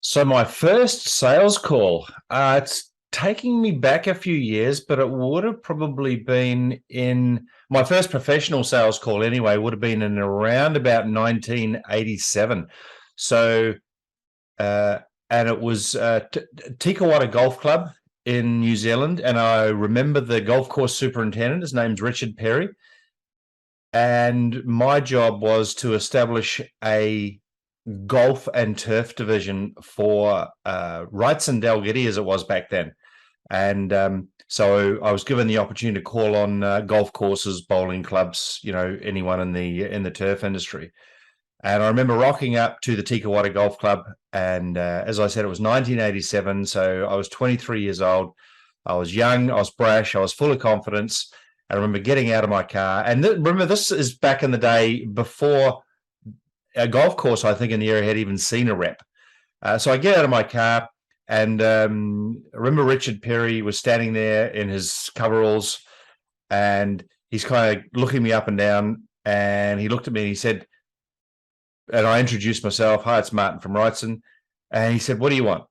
So my first sales call, it's taking me back a few years, but it would have probably been in my first professional sales call anyway, would have been in around about 1987. So, uh, and it was Tikawata Golf Club in New Zealand. And I remember the golf course superintendent, his name's Richard Perry. And my job was to establish a golf and turf division for Wrightson Dalgety, as it was back then. And so I was given the opportunity to call on golf courses, bowling clubs, anyone in the turf industry. And I remember rocking up to the Tikawata Golf Club, and as I said, it was 1987, so I was 23 years old. I was young, I was brash, I was full of confidence. I remember getting out of my car, and remember, this is back in the day before a golf course, I think, in the area had even seen a rep. So I get out of my car, and I remember Richard Perry was standing there in his coveralls, and he's kind of looking me up and down, and he looked at me and he said, and I introduced myself, "Hi, it's Martin from Wrightson." And he said, "What do you want?"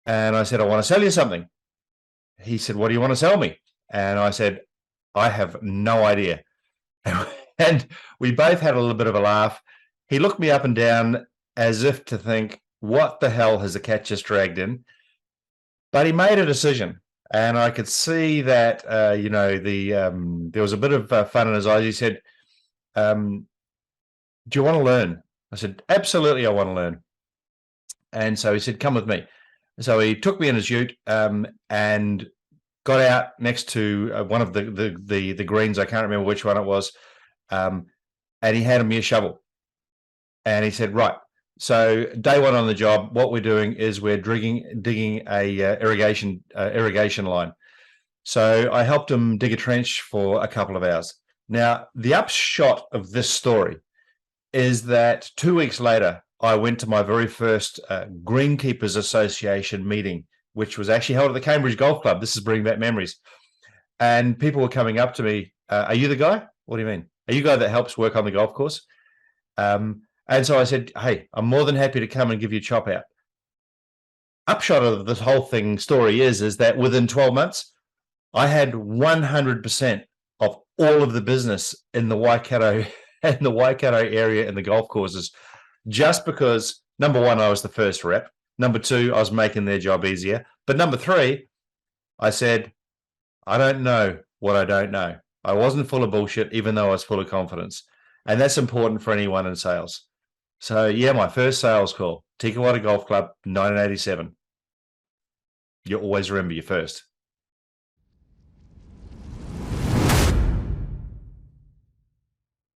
And I said, "I want to sell you something." He said, "What do you want to sell me?" And I said, "I have no idea." And we both had a little bit of a laugh. He looked me up and down as if to think, what the hell has the cat just dragged in? But he made a decision, and I could see that, there was a bit of fun in his eyes. He said, "Do you want to learn?" I said, "Absolutely, I want to learn." And so he said, "Come with me." So he took me in his ute and got out next to one of the greens. I can't remember which one it was. And he handed me a shovel. And he said, "Right, so day one on the job, what we're doing is we're digging a irrigation line." So I helped him dig a trench for a couple of hours. Now, the upshot of this story is that 2 weeks later, I went to my very first Greenkeepers Association meeting, which was actually held at the Cambridge Golf Club. This is bringing back memories. And people were coming up to me, "Are you the guy? What do you mean? Are you the guy that helps work on the golf course?" And so I said, "Hey, I'm more than happy to come and give you a chop out." Upshot of this whole story is that within 12 months, I had 100% of all of the business in the Waikato and the Waikato area and the golf courses, just because, number one, I was the first rep. Number two, I was making their job easier. But number three, I said, I don't know what I don't know. I wasn't full of bullshit, even though I was full of confidence. And that's important for anyone in sales. So yeah, my first sales call, Tikawata Golf Club, 1987. You always remember your first.